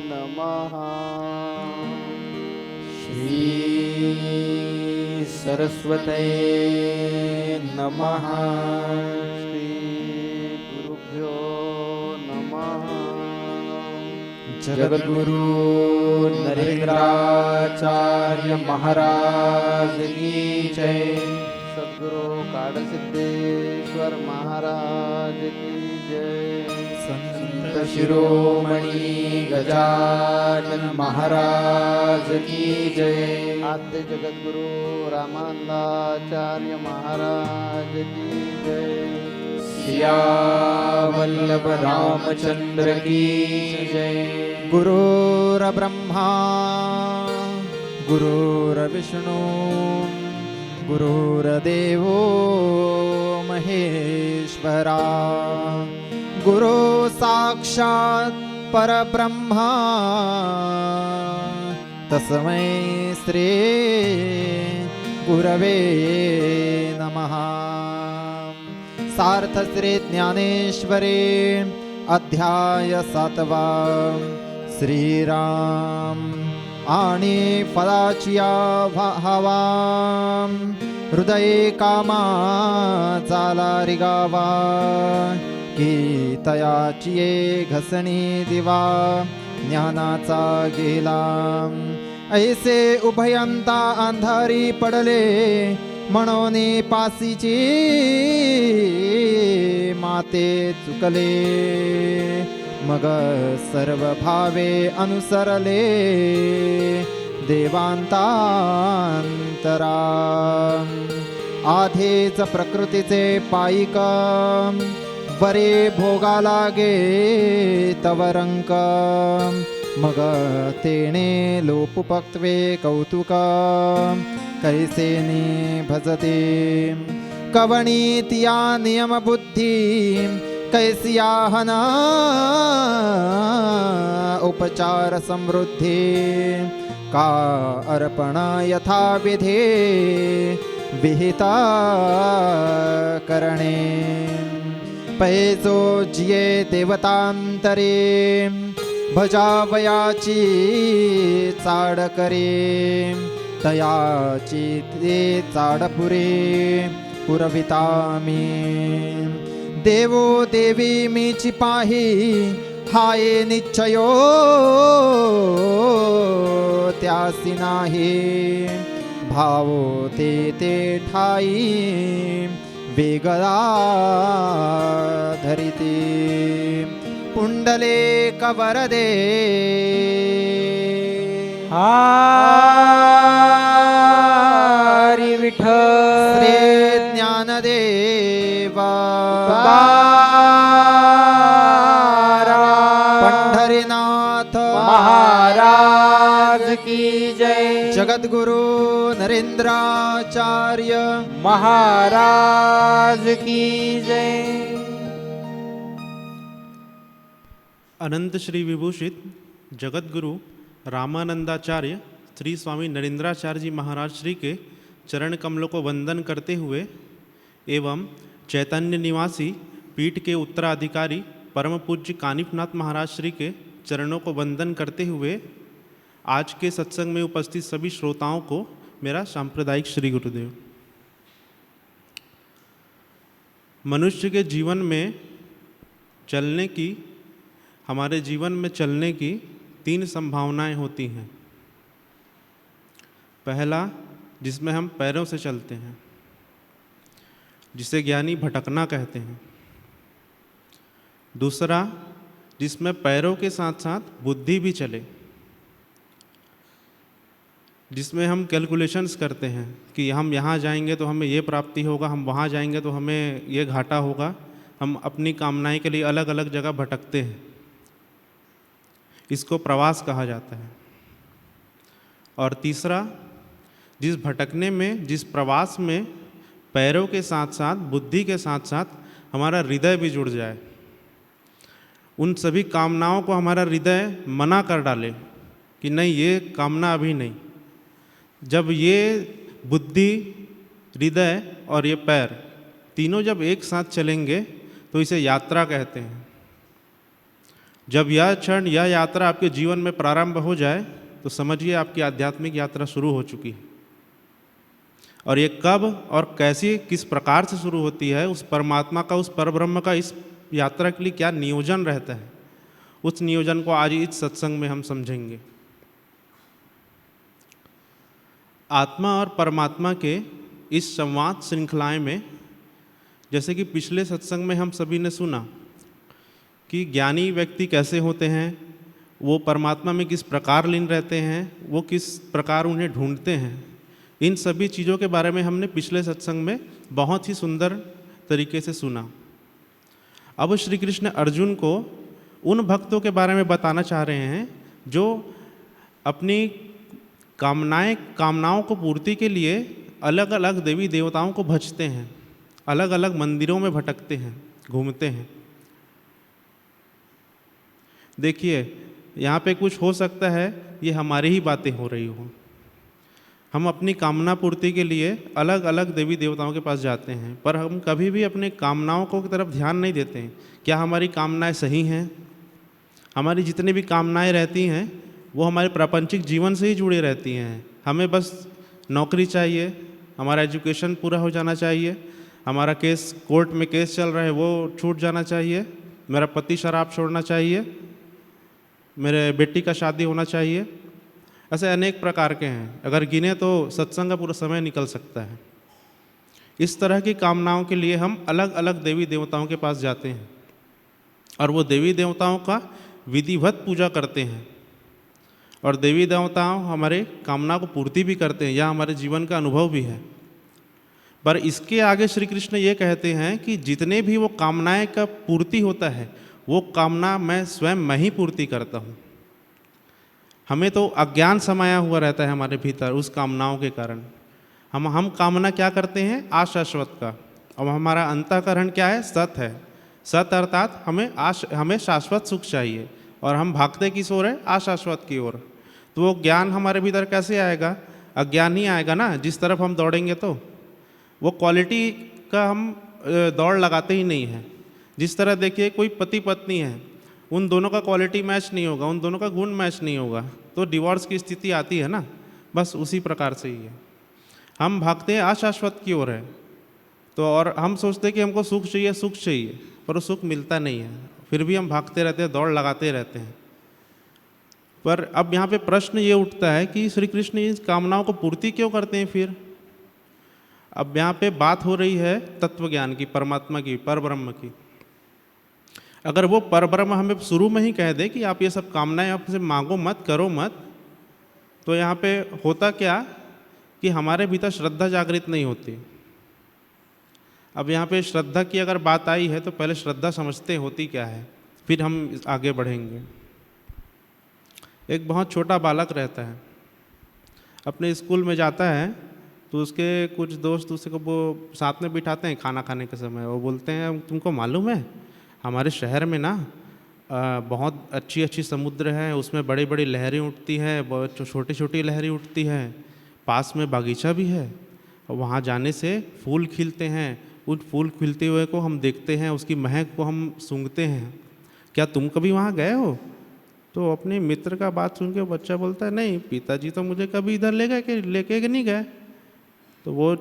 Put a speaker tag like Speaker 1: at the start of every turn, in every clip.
Speaker 1: नमः।
Speaker 2: श्री सरस्वते नमः।
Speaker 1: श्री गुरुभ्यो नमः।
Speaker 2: जगद्गुरु नरेंद्राचार्य महाराज की जय।
Speaker 1: सद्गुरु काडसिद्धेश्वर महाराज की जय।
Speaker 2: संत शिरोमणि गजानन महाराज की जय।
Speaker 1: आद्य जगद्गुरु रामानंदाचार्य महाराज की जय।
Speaker 2: सियावल्लभ रामचंद्र की जय। गुरुर्ब्रह्मा गुरुर्विष्णु गुरुर्देवो महेश्वरा। गुरु साक्षात् परब्रह्मा तस्मै श्री गुरवे नमः। सार्थ श्री ज्ञानेश्वरी अध्याय 7वा। श्रीराम आणि फलाचिया हवा हृदये कामा झाला रिगावा की तयाची घसणी दिवा ज्ञानाचा गेला। ऐसे उभयंता अंधारी पडले म्हणून पासीची माते चुकले। मग सर्व भावे अनुसरले देवांतांतरा। आधीच प्रकृतीचे पायिक बरे भोगा लागे तवरंक। मग तेणे लोपुपक्त्वे कौतुक कैसेनी भजते। कवणीतिया नियम बुद्धी कैसिया हना उपचार समृद्धी। का अर्पण यथा विधे विहिता करणे। पैसो जिये देवतांतरे भजावयाची चाड करे। तयाची ते चाड पुरे पुरविता मी। देवो देवी मीची पाही हाय निश्चयो त्यासी नाही। भावो ते ठाई वेगळा धरिते। पुंडलेक वरदे
Speaker 3: हरी विठ्ठल।
Speaker 2: श्री ज्ञानदेवा पंढरीनाथ
Speaker 3: महाराज की जय।
Speaker 2: जगद्गुरु नरेंद्राचार्य
Speaker 3: महाराज की जय।
Speaker 4: अनंत श्री विभूषित जगद्गुरु रामानंदाचार्य श्री स्वामी नरेंद्राचार्य जी महाराज श्री के चरण कमलों को वंदन करते हुए एवं चैतन्य निवासी पीठ के उत्तराधिकारी परम पूज्य कानिफनाथ महाराज श्री के चरणों को वंदन करते हुए आज के सत्संग में उपस्थित सभी श्रोताओं को मेरा सांप्रदायिक श्री गुरुदेव। मनुष्य के जीवन में चलने की हमारे जीवन में चलने की 3 संभावनाएं होती हैं। पहला, जिसमें हम पैरों से चलते हैं, जिसे ज्ञानी भटकना कहते हैं। दूसरा, जिसमें पैरों के साथ साथ बुद्धि भी चले, जिसमें हम कैलकुलेशंस करते हैं कि हम यहाँ जाएंगे तो हमें ये प्राप्ति होगा, हम वहाँ जाएंगे तो हमें ये घाटा होगा। हम अपनी कामनाएं के लिए अलग अलग जगह भटकते हैं। इसको प्रवास कहा जाता है। और तीसरा, जिस भटकने में, जिस प्रवास में पैरों के साथ साथ बुद्धि के साथ साथ हमारा हृदय भी जुड़ जाए, उन सभी कामनाओं को हमारा हृदय मना कर डाले कि नहीं, ये कामना अभी नहीं। जब ये बुद्धि, हृदय और ये पैर तीनों जब एक साथ चलेंगे तो इसे यात्रा कहते हैं। जब यह क्षण, यह यात्रा आपके जीवन में प्रारंभ हो जाए तो समझिए आपकी आध्यात्मिक यात्रा शुरू हो चुकी है। और ये कब और कैसे, किस प्रकार से शुरू होती है, उस परमात्मा का, उस परब्रह्म का इस यात्रा के लिए क्या नियोजन रहता है, उस नियोजन को आज इस सत्संग में हम समझेंगे। आत्मा और परमात्मा के इस संवाद श्रृंखलाएं में, जैसे कि पिछले सत्संग में हम सभी ने सुना कि ज्ञानी व्यक्ति कैसे होते हैं, वो परमात्मा में किस प्रकार लीन रहते हैं, वो किस प्रकार उन्हें ढूंढते हैं, इन सभी चीज़ों के बारे में हमने पिछले सत्संग में बहुत ही सुंदर तरीके से सुना। अब श्री कृष्ण अर्जुन को उन भक्तों के बारे में बताना चाह रहे हैं जो अपनी कामनाओं को पूर्ति के लिए अलग अलग देवी देवताओं को भजते हैं, अलग अलग मंदिरों में भटकते हैं, घूमते हैं। देखिए, यहाँ पे कुछ हो सकता है ये हमारी ही बातें हो रही हो। हम अपनी कामना पूर्ति के लिए अलग अलग देवी देवताओं के पास जाते हैं, पर हम कभी भी अपने कामनाओं को की तरफ ध्यान नहीं देते हैं। क्या हमारी कामनाएं सही हैं? हमारी जितनी भी कामनाएं रहती हैं वो हमारे प्रापंचिक जीवन से ही जुड़ी रहती हैं। हमें बस नौकरी चाहिए, हमारा एजुकेशन पूरा हो जाना चाहिए, हमारा केस कोर्ट में केस चल रहा है वो छूट जाना चाहिए, मेरा पति शराब छोड़ना चाहिए, मेरे बेटी का शादी होना चाहिए। ऐसे अनेक प्रकार के हैं, अगर गिने तो सत्संग का पूरा समय निकल सकता है। इस तरह की कामनाओं के लिए हम अलग अलग देवी देवताओं के पास जाते हैं और वो देवी देवताओं का विधिवत पूजा करते हैं, और देवी देवताओं हमारे कामना को पूर्ति भी करते हैं, यह हमारे जीवन का अनुभव भी है। पर इसके आगे श्री कृष्ण ये कहते हैं कि जितने भी वो कामनाएं का पूर्ति होता है वो कामना मैं स्वयं मैं ही पूर्ति करता हूँ। हमें तो अज्ञान समाया हुआ रहता है हमारे भीतर उस कामनाओं के कारण। हम कामना क्या करते हैं? अशाश्वत का। अब हमारा अंतःकरण क्या है? सत है। सत अर्थात हमें शाश्वत सुख चाहिए, और हम भागते किस ओर है? अशाश्वत की ओर। तो वो ज्ञान हमारे भीतर कैसे आएगा? अज्ञान ही आएगा ना। जिस तरफ हम दौड़ेंगे तो वो क्वालिटी का हम दौड़ लगाते ही नहीं हैं। जिस तरह देखिए कोई पति पत्नी है, उन दोनों का क्वालिटी मैच नहीं होगा, उन दोनों का गुण मैच नहीं होगा, तो डिवोर्स की स्थिति आती है ना। बस उसी प्रकार से ही है। हम भागते हैं अशाश्वत की ओर है, तो और हम सोचते हैं कि हमको सुख चाहिए, सुख चाहिए, पर वो सुख मिलता नहीं है। फिर भी हम भागते रहते हैं, दौड़ लगाते रहते हैं। पर अब यहाँ पे प्रश्न ये उठता है कि श्री कृष्ण इस कामनाओं को पूर्ति क्यों करते हैं फिर? अब यहाँ पे बात हो रही है तत्व ज्ञान की, परमात्मा की, परब्रह्म की। अगर वो परब्रह्म हमें शुरू में ही कह दे कि आप ये सब कामनाएं आपसे मांगो मत, करो मत, तो यहाँ पे होता क्या कि हमारे भीतर श्रद्धा जागृत नहीं होती। अब यहाँ पे श्रद्धा की अगर बात आई है तो पहले श्रद्धा समझते होती क्या है, फिर हम आगे बढ़ेंगे। एक बहुत छोटा बालक रहता है, अपने स्कूल में जाता है, तो उसके कुछ दोस्त उसे को वो साथ में बिठाते हैं खाना खाने के समय। वो बोलते हैं तुमको मालूम है हमारे शहर में ना बहुत अच्छी अच्छी समुद्र है, उसमें बड़ी बड़ी लहरें उठती हैं, बहुत छोटी छोटी लहरें उठती हैं, पास में बागीचा भी है, और वहाँ जाने से फूल खिलते हैं, उन फूल खिलते हुए को हम देखते हैं, उसकी महक को हम सूंघते हैं। क्या तुम कभी वहाँ गए हो? तो अपने मित्र का बात सुन के बच्चा बोलता है नहीं, पिताजी तो मुझे कभी इधर लेके नहीं गए। तो वो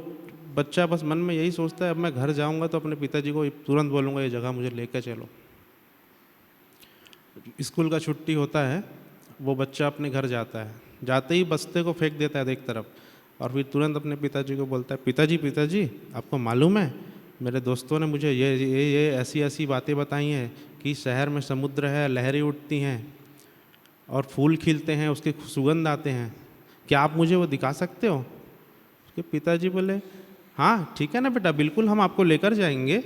Speaker 4: बच्चा बस मन में यही सोचता है अब मैं घर जाऊंगा तो अपने पिताजी को तुरंत बोलूँगा ये जगह मुझे लेकर चलो। स्कूल का छुट्टी होता है, वो बच्चा अपने घर जाता है, जाते ही बस्ते को फेंक देता है एक तरफ, और फिर तुरंत अपने पिताजी को बोलता है पिताजी आपको मालूम है मेरे दोस्तों ने मुझे ये ऐसी ऐसी बातें बताई हैं कि शहर में समुद्र है, लहरें उठती हैं और फूल खिलते हैं, उसके सुगंध आते हैं, क्या आप मुझे वो दिखा सकते हो? उसके पिताजी बोले हाँ ठीक है ना बेटा, बिल्कुल हम आपको लेकर जाएंगे।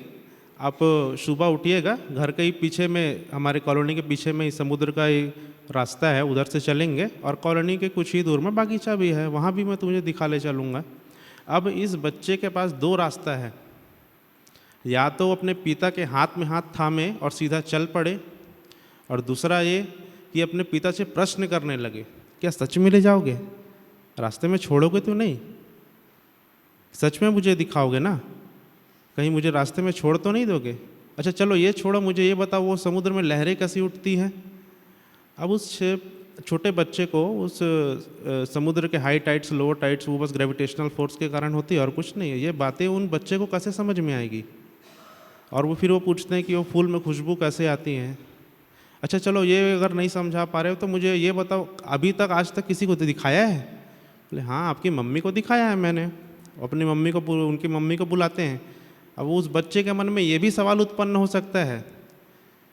Speaker 4: आप सुबह उठिएगा, घर के ही पीछे में, हमारे कॉलोनी के पीछे में ही समुद्र का ही रास्ता है, उधर से चलेंगे, और कॉलोनी के कुछ ही दूर में बागीचा भी है, वहाँ भी मैं तुझे दिखा ले चलूँगा। अब इस बच्चे के पास दो रास्ता है, या तो अपने पिता के हाथ में हाथ थामे और सीधा चल पड़े, और दूसरा ये कि अपने पिता से प्रश्न करने लगे क्या सच में ले जाओगे, रास्ते में छोड़ोगे तो नहीं, सच में मुझे दिखाओगे ना, कहीं मुझे रास्ते में छोड़ तो नहीं दोगे? अच्छा चलो ये छोड़ो, मुझे ये बताओ वो समुद्र में लहरें कैसी उठती हैं? अब उस छोटे बच्चे को उस समुद्र के हाई टाइड्स लोअर टाइड्स वो बस ग्रेविटेशनल फोर्स के कारण होती है और कुछ नहीं है। ये बातें उन बच्चे को कैसे समझ में आएगी? और वो फिर वो पूछते हैं कि वो फूल में खुशबू कैसे आती है। अच्छा चलो ये अगर नहीं समझा पा रहे हो तो मुझे ये बताओ, अभी तक आज तक किसी को तो दिखाया है? बोले हाँ, आपकी मम्मी को दिखाया है मैंने। अपनी मम्मी को, उनकी मम्मी को बुलाते हैं। अब उस बच्चे के मन में ये भी सवाल उत्पन्न हो सकता है,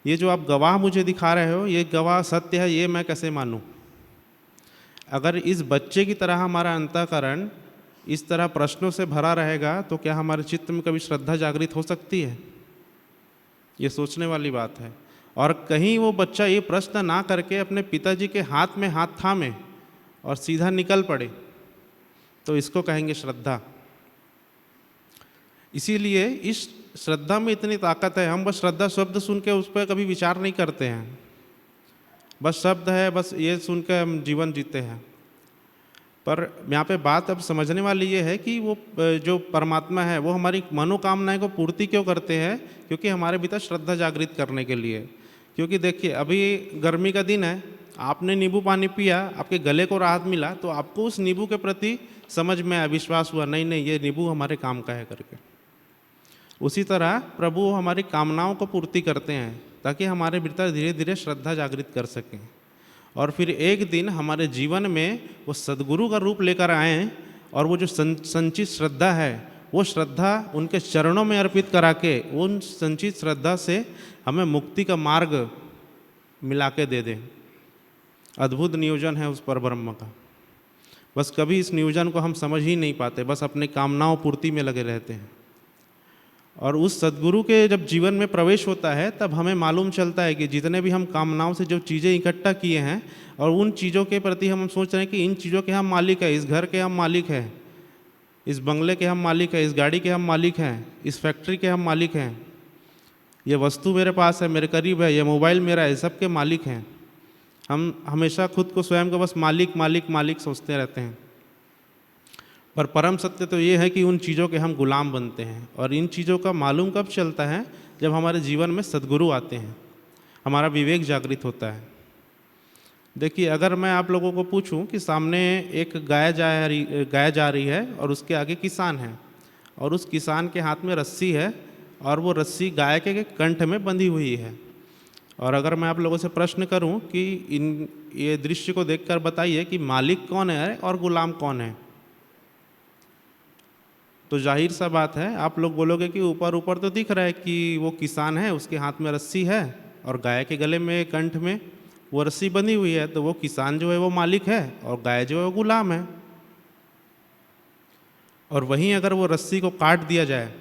Speaker 4: ये जो आप गवाह मुझे दिखा रहे हो, ये गवाह सत्य है, ये मैं कैसे मानूं? अगर इस बच्चे की तरह हमारा अंतःकरण इस तरह प्रश्नों से भरा रहेगा तो क्या हमारे चित्त में कभी श्रद्धा जागृत हो सकती है? ये सोचने वाली बात है। और कहीं वो बच्चा ये प्रश्न ना करके अपने पिताजी के हाथ में हाथ थामे और सीधा निकल पड़े तो इसको कहेंगे श्रद्धा। इसीलिए इस श्रद्धा में इतनी ताकत है, हम बस श्रद्धा शब्द सुन के उस पर कभी विचार नहीं करते हैं। बस शब्द है, बस ये सुन के हम जीवन जीते हैं। पर यहाँ पे बात अब समझने वाली ये है कि वो जो परमात्मा है वो हमारी मनोकामनाएं को पूर्ति क्यों करते हैं? क्योंकि हमारे भीतर श्रद्धा जागृत करने के लिए। क्योंकि देखिए अभी गर्मी का दिन है, आपने नींबू पानी पिया, आपके गले को राहत मिला, तो आपको उस नींबू के प्रति समझ में आया, विश्वास हुआ, नहीं नहीं ये नींबू हमारे काम का है करके। उसी तरह प्रभु हमारी कामनाओं को पूर्ति करते हैं ताकि हमारे भीतर धीरे धीरे श्रद्धा जागृत कर सकें और फिर एक दिन हमारे जीवन में वो सद्गुरु का रूप लेकर आएँ और वो जो संचित श्रद्धा है वो श्रद्धा उनके चरणों में अर्पित करा के उन संचित श्रद्धा से हमें मुक्ति का मार्ग मिला के दे दें। अद्भुत नियोजन है उस परब्रह्म का। बस कभी इस नियोजन को हम समझ ही नहीं पाते, बस अपने कामनाओं पूर्ति में लगे रहते हैं। और उस सद्गुरु के जब जीवन में प्रवेश होता है तब हमें मालूम चलता है कि जितने भी हम कामनाओं से जो चीज़ें इकट्ठा किए हैं और उन चीज़ों के प्रति हम सोच रहे हैं कि इन चीज़ों के हम मालिक हैं, इस घर के हम मालिक हैं, इस बंगले के हम मालिक हैं, इस गाड़ी के हम मालिक हैं, इस फैक्ट्री के हम मालिक हैं, ये वस्तु मेरे पास है, मेरे करीब है, ये मोबाइल मेरा है, सब के मालिक हैं। हम हमेशा खुद को स्वयं को बस मालिक मालिक मालिक सोचते रहते हैं। पर परम सत्य तो ये है कि उन चीज़ों के हम गुलाम बनते हैं। और इन चीज़ों का मालूम कब चलता है? जब हमारे जीवन में सद्गुरु आते हैं, हमारा विवेक जागृत होता है। देखिए अगर मैं आप लोगों को पूछूं कि सामने एक गाय जा रही है और उसके आगे किसान है और उस किसान के हाथ में रस्सी है और वो रस्सी गाय के कंठ में बंधी हुई है, और अगर मैं आप लोगों से प्रश्न करूं कि ये दृश्य को देखकर बताइए कि मालिक कौन है और गुलाम कौन है, तो जाहिर सा बात है आप लोग बोलोगे कि ऊपर ऊपर तो दिख रहा है कि वो किसान है, उसके हाथ में रस्सी है और गाय के गले में कंठ में वो रस्सी बंधी हुई है, तो वो किसान जो है वो मालिक है और गाय जो है वो गुलाम है। और वहीं अगर वो रस्सी को काट दिया जाए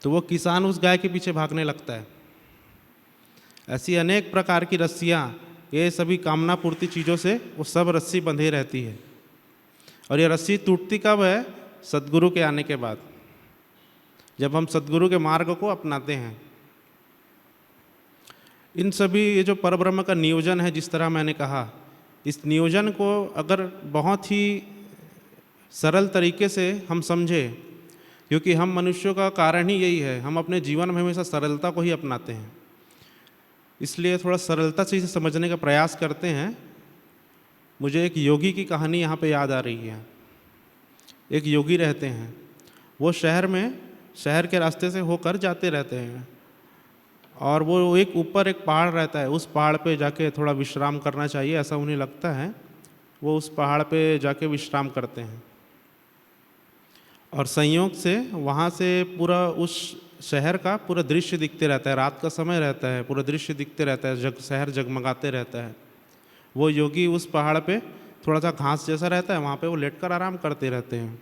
Speaker 4: तो वो किसान उस गाय के पीछे भागने लगता है। ऐसी अनेक प्रकार की रस्सियाँ, ये सभी कामना पूर्ति चीज़ों से वो सब रस्सी बंधे रहती है। और ये रस्सी टूटती कब है? सद्गुरु के आने के बाद, जब हम सद्गुरु के मार्ग को अपनाते हैं। इन सभी ये जो परब्रह्म का नियोजन है, जिस तरह मैंने कहा, इस नियोजन को अगर बहुत ही सरल तरीके से हम समझें, क्योंकि हम मनुष्यों का कारण ही यही है, हम अपने जीवन में हमेशा सरलता को ही अपनाते हैं, इसलिए थोड़ा सरलता से इसे समझने का प्रयास करते हैं। मुझे एक योगी की कहानी यहाँ पे याद आ रही है। एक योगी रहते हैं, वो शहर के रास्ते से होकर जाते रहते हैं और वो एक ऊपर एक पहाड़ रहता है, उस पहाड़ पे जाके थोड़ा विश्राम करना चाहिए ऐसा उन्हें लगता है। वो उस पहाड़ पे जाके विश्राम करते हैं और संयोग से वहाँ से पूरा उस शहर का पूरा दृश्य दिखते रहता है। रात का समय रहता है, पूरा दृश्य दिखते रहता है, शहर जगमगाते रहता है। वो योगी उस पहाड़ पे थोड़ा सा घास जैसा रहता है, वहाँ पे वो लेटकर आराम करते रहते हैं।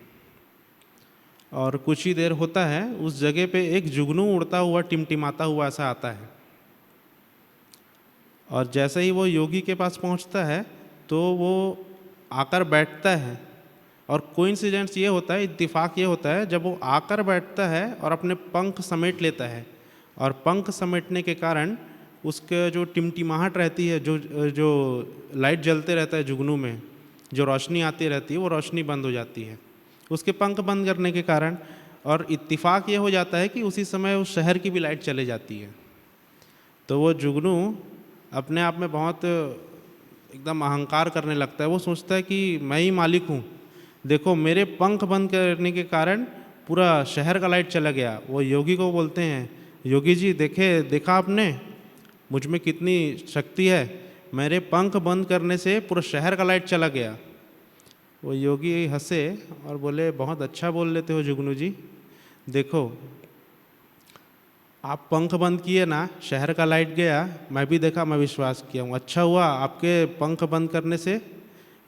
Speaker 4: और कुछ ही देर होता है, उस जगह पे एक जुगनू उड़ता हुआ टिमटिमाता हुआ ऐसा आता है और जैसे ही वो योगी के पास पहुँचता है तो वो आकर बैठता है। और कोइंसिडेंस ये होता है, इत्तेफाक ये होता है, जब वो आकर बैठता है और अपने पंख समेट लेता है और पंख समेटने के कारण उसके जो टिमटिमाहट रहती है, जो लाइट जलते रहता है जुगनू में, जो रोशनी आती रहती है, वो रोशनी बंद हो जाती है उसके पंख बंद करने के कारण। और इत्तेफाक ये हो जाता है कि उसी समय उस शहर की भी लाइट चले जाती है। तो वो जुगनू अपने आप में बहुत एकदम अहंकार करने लगता है। वो सोचता है कि मैं ही मालिक हूँ, देखो मेरे पंख बंद करने के कारण पूरा शहर का लाइट चला गया। वो योगी को बोलते हैं, योगी जी देखा आपने मुझ में कितनी शक्ति है, मेरे पंख बंद करने से पूरा शहर का लाइट चला गया। वो योगी हंसे और बोले, बहुत अच्छा बोल लेते हो जुगनू जी, देखो आप पंख बंद किए ना, शहर का लाइट गया, मैं भी देखा, मैं विश्वास किया हूँ, अच्छा हुआ आपके पंख बंद करने से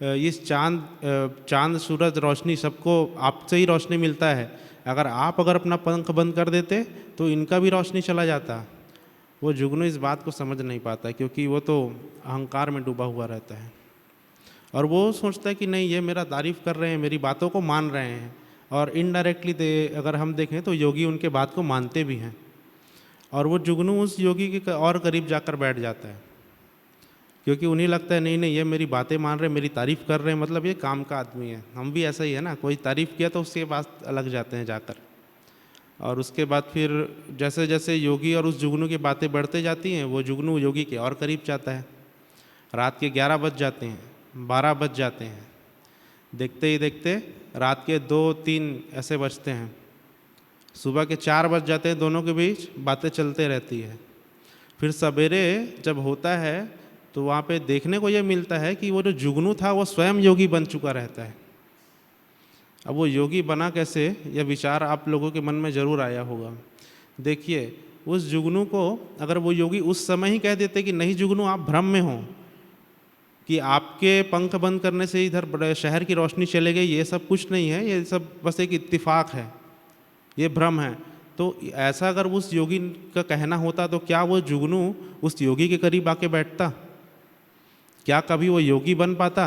Speaker 4: इस चांद सूरज रोशनी सबको आपसे ही रोशनी मिलता है, अगर अपना पंख बंद कर देते तो इनका भी रोशनी चला जाता। वो जुगनू इस बात को समझ नहीं पाता क्योंकि वो तो अहंकार में डूबा हुआ रहता है और वो सोचता है कि नहीं ये मेरा तारीफ़ कर रहे हैं, मेरी बातों को मान रहे हैं। और इनडायरेक्टली अगर हम देखें तो योगी उनके बात को मानते भी हैं और वो जुगनू उस योगी के और करीब जाकर बैठ जाता है क्योंकि उन्हें लगता है नहीं ये मेरी बातें मान रहे हैं, मेरी तारीफ़ कर रहे हैं, मतलब ये काम का आदमी है। हम भी ऐसा ही है ना, कोई तारीफ़ किया तो उसके पास लग जाते हैं जाकर। और उसके बाद फिर जैसे जैसे योगी और उस जुगनू की बातें बढ़ते जाती हैं, वो जुगनू योगी के और करीब जाता है। रात के 11 बज जाते हैं, 12 बज जाते हैं, देखते ही देखते रात के 2-3 ऐसे बजते हैं, सुबह के 4 बज जाते हैं, दोनों के बीच बातें चलते रहती है। फिर सवेरे जब होता है तो वहाँ पे देखने को ये मिलता है कि वो जो जुगनू था वो स्वयं योगी बन चुका रहता है। अब वो योगी बना कैसे, यह विचार आप लोगों के मन में ज़रूर आया होगा। देखिए उस जुगनू को अगर वो योगी उस समय ही कह देते कि नहीं जुगनू आप भ्रम में हो, कि आपके पंख बंद करने से इधर शहर की रोशनी चले गई, ये सब कुछ नहीं है, ये सब बस एक इत्तिफाक है, ये भ्रम है, तो ऐसा अगर उस योगी का कहना होता तो क्या वो जुगनू उस योगी के करीब आके बैठता? क्या कभी वो योगी बन पाता?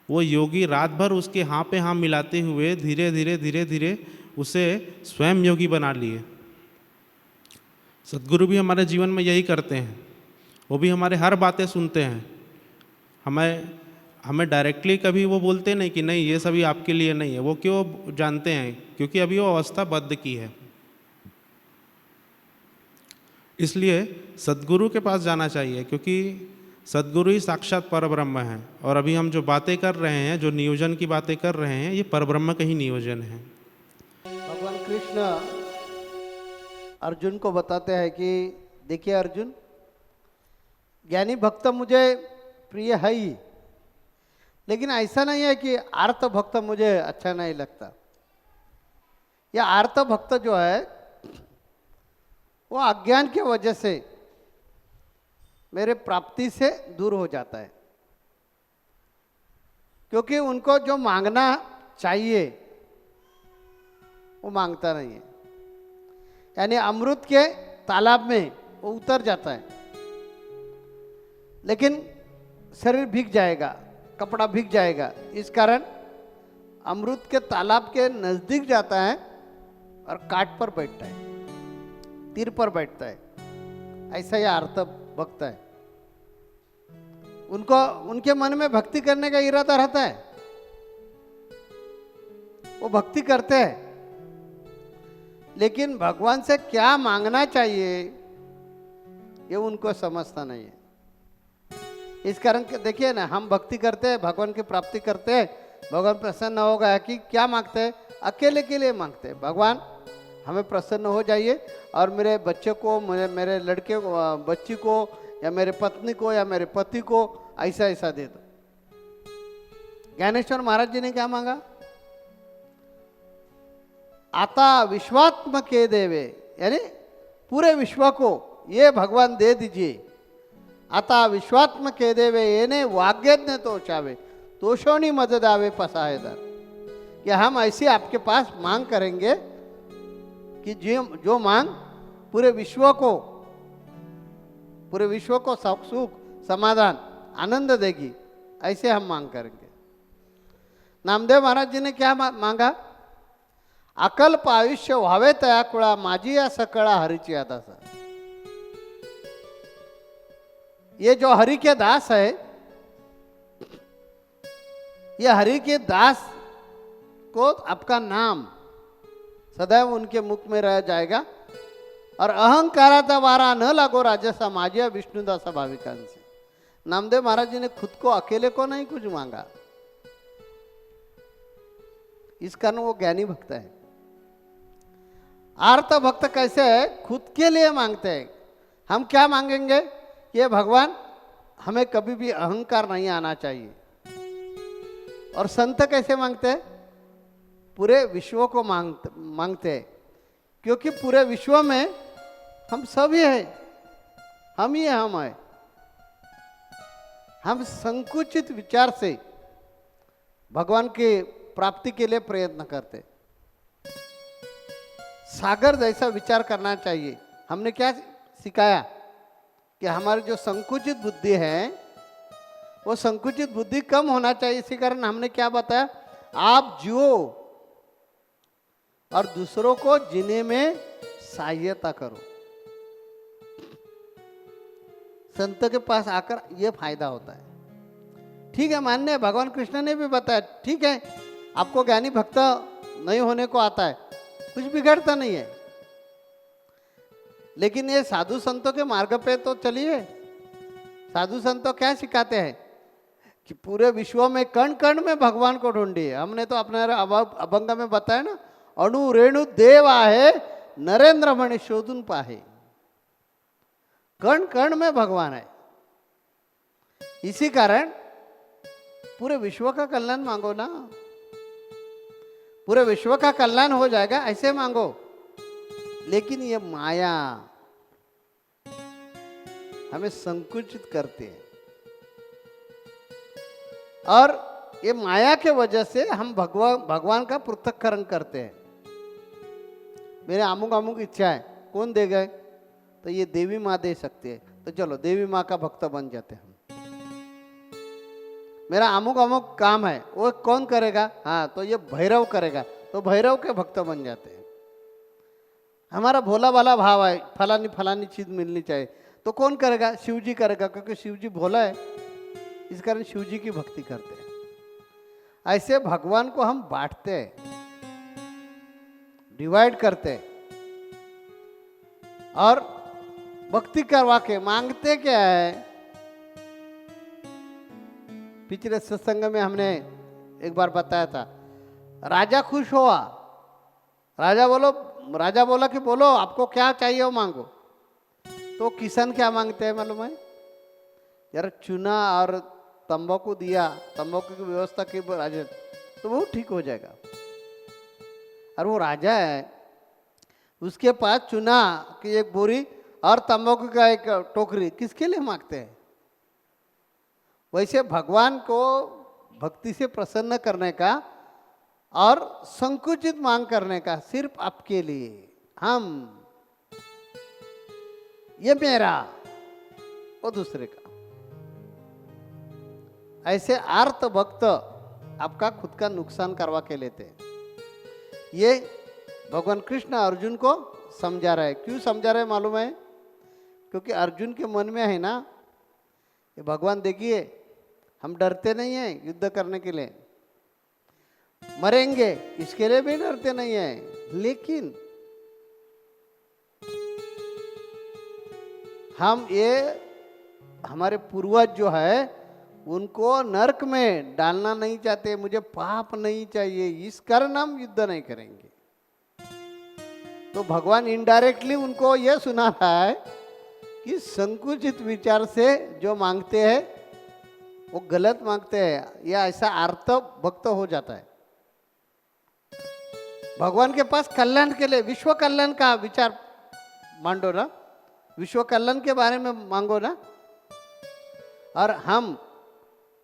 Speaker 4: वो योगी रात भर उसके हाँ पे हाँ मिलाते हुए धीरे धीरे उसे स्वयं योगी बना लिए। सद्गुरु भी हमारे जीवन में यही करते हैं, वो भी हमारे हर बातें सुनते हैं। हमें डायरेक्टली कभी वो बोलते नहीं कि नहीं ये सभी आपके लिए नहीं है। वो क्यों जानते हैं? क्योंकि अभी वो अवस्था बद्ध की है। इसलिए सद्गुरु के पास जाना चाहिए क्योंकि सद्गुरु ही साक्षात परब्रह्म है। और अभी हम जो बातें कर रहे हैं, जो नियोजन की बातें कर रहे हैं, ये परब्रह्म का ही नियोजन है।
Speaker 1: भगवान कृष्ण अर्जुन को बताते हैं कि देखिए अर्जुन, ज्ञानी भक्त मुझे प्रिय है ही, लेकिन ऐसा नहीं है कि आर्त भक्त मुझे अच्छा नहीं लगता। यह आर्त भक्त जो है वो अज्ञान की वजह से मेरे प्राप्ति से दूर हो जाता है, क्योंकि उनको जो मांगना चाहिए वो मांगता नहीं है। यानी अमृत के तालाब में वो उतर जाता है, लेकिन शरीर भीग जाएगा, कपड़ा भीग जाएगा, इस कारण अमृत के तालाब के नजदीक जाता है और काट पर बैठता है, तीर पर बैठता है। ऐसा ही अर्थ भक्त है। उनको उनके मन में भक्ति करने का इरादा रहता है, वो भक्ति करते हैं, लेकिन भगवान से क्या मांगना चाहिए ये उनको समझता नहीं है। इस कारण देखिए ना, हम भक्ति करते हैं, भगवान की प्राप्ति करते हैं, भगवान प्रसन्न हो गया कि क्या मांगते हैं? अकेले के लिए मांगते हैं, भगवान हमें प्रसन्न हो जाइए और मेरे बच्चे को, मेरे लड़के को, बच्ची को, या मेरे पत्नी को, या मेरे पति को ऐसा ऐसा दे दो। ज्ञानेश्वर महाराज जी ने क्या मांगा? आता विश्वात्म के देवे, यानी पूरे विश्व को ये भगवान दे दीजिए। आता विश्वात्म के देवे येने वाग्यज्ञ तो चावे तोषोनी मदद आवे पसायदार। कि हम ऐसी आपके पास मांग करेंगे कि जो मांग पूरे विश्व को सुख, समाधान, आनंद देगी, ऐसे हम मांग करेंगे। नामदेव महाराज जी ने क्या मांगा? अकल्प आयुष्य व्हावे तयाकुळा माझी या सकळा हरीची दासा। ये जो हरि के दास है, ये हरि के दास को आपका नाम सदैव उनके मुख में रह जाएगा, और अहंकाराचा वारा न लागो राजसा माझ्या विष्णुदासा भाविकांसे। नामदेव महाराज जी ने खुद को अकेले को नहीं कुछ मांगा, इस कारण वो ज्ञानी भक्त है। आर्त भक्त कैसे है, खुद के लिए मांगते हैं। हम क्या मांगेंगे, ये भगवान हमें कभी भी अहंकार नहीं आना चाहिए। और संत कैसे मांगते हैं, पूरे विश्व को मांगते हैं, क्योंकि पूरे विश्व में हम सभी हैं, हम ही हम है। हम संकुचित विचार से भगवान की प्राप्ति के लिए प्रयत्न करते। सागर जैसा विचार करना चाहिए। हमने क्या सिखाया कि हमारी जो संकुचित बुद्धि है वो संकुचित बुद्धि कम होना चाहिए। इसी कारण हमने क्या बताया, आप जियो और दूसरों को जीने में सहायता करो। संत के पास आकर यह फायदा होता है। ठीक है, मान्य है, भगवान कृष्ण ने भी बताया, ठीक है आपको ज्ञानी भक्त नहीं होने को आता है, कुछ बिगड़ता नहीं है, लेकिन ये साधु संतों के मार्ग पे तो चलिए। साधु संतों क्या सिखाते हैं कि पूरे विश्व में कण कण में भगवान को ढूंढिए। हमने तो अपने अभंग में बताया ना, अणु रेणु देव आहे नरेंद्र मणि शोधुन पाहे। कण कण में भगवान है। इसी कारण पूरे विश्व का कल्याण मांगो ना, पूरे विश्व का कल्याण हो जाएगा ऐसे मांगो। लेकिन ये माया हमें संकुचित करती है, और ये माया के वजह से हम भगवान का पृथक्करण करते हैं। मेरे अमुक अमुक इच्छा है, कौन देगा, तो ये देवी माँ दे सकती है, तो चलो देवी माँ का भक्त बन जाते हैं हम। मेरा अमुक अमुक काम है, वो कौन करेगा, हाँ तो ये भैरव करेगा, तो भैरव के भक्त बन जाते हैं। हमारा भोला वाला भाव है, फलानी फलानी चीज मिलनी चाहिए, तो कौन करेगा, शिव जी करेगा, क्योंकि शिव जी भोला है, इस कारण शिव जी की भक्ति करते हैं। ऐसे भगवान को हम बांटते हैं, डिवाइड करते हैं, और भक्ति करवा के मांगते क्या है। पिछले सत्संग में हमने एक बार बताया था, राजा खुश हुआ, राजा बोला कि बोलो आपको क्या चाहिए वो मांगो। तो किसान क्या मांगते हैं मालूम है, यार चूना और तंबाकू दिया, तंबाकू की व्यवस्था की राजा, तो वो ठीक हो जाएगा। और वो राजा है, उसके पास चूना की एक बोरी और तंबाकू का एक टोकरी, किसके लिए मांगते हैं। वैसे भगवान को भक्ति से प्रसन्न करने का और संकुचित मांग करने का सिर्फ आपके लिए, हम ये मेरा वो दूसरे का। ऐसे आर्त भक्त आपका खुद का नुकसान करवा के लेते हैं। ये भगवान कृष्ण अर्जुन को समझा रहे। क्यों समझा रहे मालूम है, क्योंकि अर्जुन के मन में है ना, ये भगवान देखिए हम डरते नहीं हैं युद्ध करने के लिए, मरेंगे इसके लिए भी डरते नहीं हैं, लेकिन हम ये हमारे पूर्वज जो है उनको नरक में डालना नहीं चाहते, मुझे पाप नहीं चाहिए, इस कारण हम युद्ध नहीं करेंगे। तो भगवान इनडायरेक्टली उनको यह सुना रहा है कि संकुचित विचार से जो मांगते हैं वो गलत मांगते हैं, या ऐसा आर्त भक्त हो जाता है। भगवान के पास कल्याण के लिए, विश्व कल्याण का विचार मांडो ना, विश्व कल्याण के बारे में मांगो ना। और हम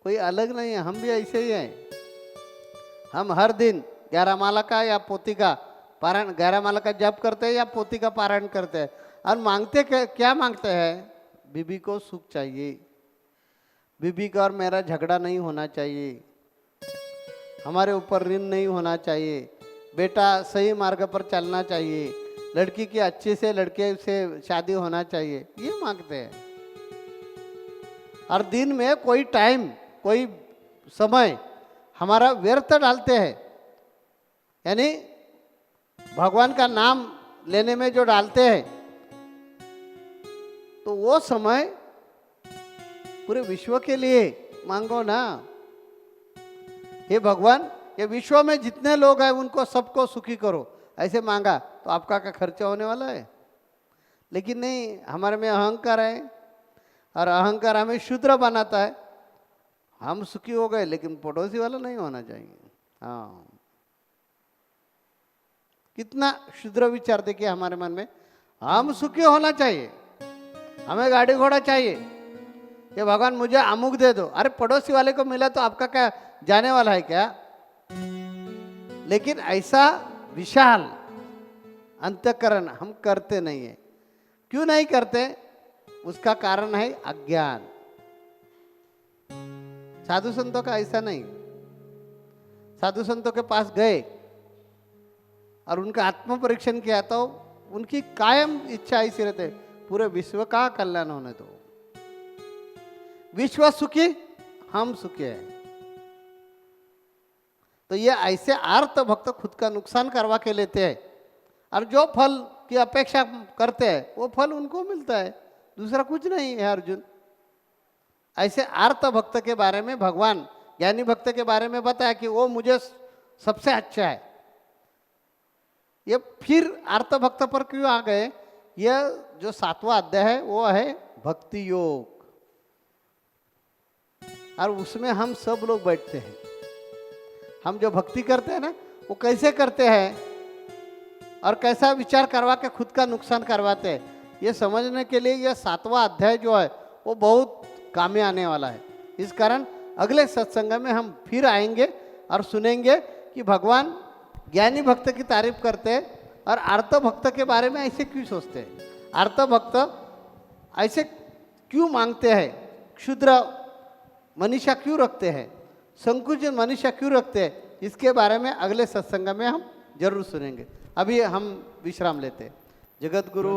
Speaker 1: कोई अलग नहीं है, हम भी ऐसे ही हैं। हम हर दिन 11 माला का या पोथी का पारायण, 11 माला का जप करते हैं या पोथी का पारायण करते हैं, और मांगते क्या मांगते हैं, बीबी को सुख चाहिए, बीबी का और मेरा झगड़ा नहीं होना चाहिए, हमारे ऊपर ऋण नहीं होना चाहिए, बेटा सही मार्ग पर चलना चाहिए, लड़की की अच्छे से लड़के से शादी होना चाहिए, ये मांगते हैं। और दिन में कोई टाइम, कोई समय हमारा व्यर्थ डालते हैं, यानी भगवान का नाम लेने में जो डालते हैं तो वो समय पूरे विश्व के लिए मांगो ना। हे भगवान, ये विश्व में जितने लोग हैं उनको सबको सुखी करो, ऐसे मांगा तो आपका क्या खर्चा होने वाला है? लेकिन नहीं, हमारे में अहंकार है और अहंकार हमें शूद्र बनाता है। हम सुखी हो गए लेकिन पड़ोसी वाला नहीं होना चाहिए। हाँ, कितना शूद्र विचार देखिए हमारे मन में। हम सुखी होना चाहिए, हमें गाड़ी घोड़ा चाहिए, ये भगवान मुझे अमुक दे दो। अरे पड़ोसी वाले को मिला तो आपका क्या जाने वाला है क्या? लेकिन ऐसा विशाल अंतःकरण हम करते नहीं है। क्यों नहीं करते? उसका कारण है अज्ञान। साधु संतों का ऐसा नहीं। साधु संतों के पास गए और उनका आत्म परीक्षण किया तो उनकी कायम इच्छा ऐसी रहते, पूरे विश्व का कल्याण होने दो, विश्व सुखी हम सुखी है। तो ये ऐसे आर्त भक्त खुद का नुकसान करवा के लेते हैं और जो फल की अपेक्षा करते हैं वो फल उनको मिलता है, दूसरा कुछ नहीं है अर्जुन। ऐसे आर्त भक्त के बारे में भगवान ज्ञानी भक्त के बारे में बताया कि वो मुझे सबसे अच्छा है। ये फिर आर्त भक्त पर क्यों आ गए? यह जो 7वां अध्याय है वो है भक्ति योग, और उसमें हम सब लोग बैठते हैं। हम जो भक्ति करते हैं ना, वो कैसे करते हैं और कैसा विचार करवा के खुद का नुकसान करवाते हैं, ये समझने के लिए यह 7वां अध्याय जो है वो बहुत काम में आने वाला है। इस कारण अगले सत्संग में हम फिर आएंगे और सुनेंगे कि भगवान ज्ञानी भक्त की तारीफ करते हैं और आर्त भक्त के बारे में ऐसे क्यों सोचते हैं, आर्त भक्त ऐसे क्यों मांगते हैं, क्षुद्र मनीषा क्यों रखते हैं, संकुचित मनीषा क्यों रखते हैं, इसके बारे में अगले सत्संग में हम जरूर सुनेंगे। अभी हम विश्राम लेते हैं। जगत गुरु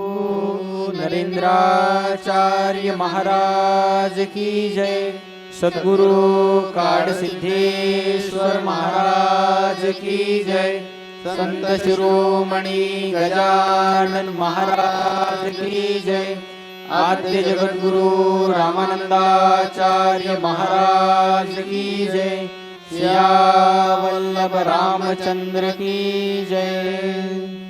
Speaker 3: नरेंद्राचार्य महाराज की जय। सद्गुरु काड सिद्धेश्वर महाराज की जय। संत शिरोमणि गजानन महाराज की जय। आद्य जगत गुरु रामानंदाचार्य महाराज की जय। सियावल्लभ रामचंद्र की जय।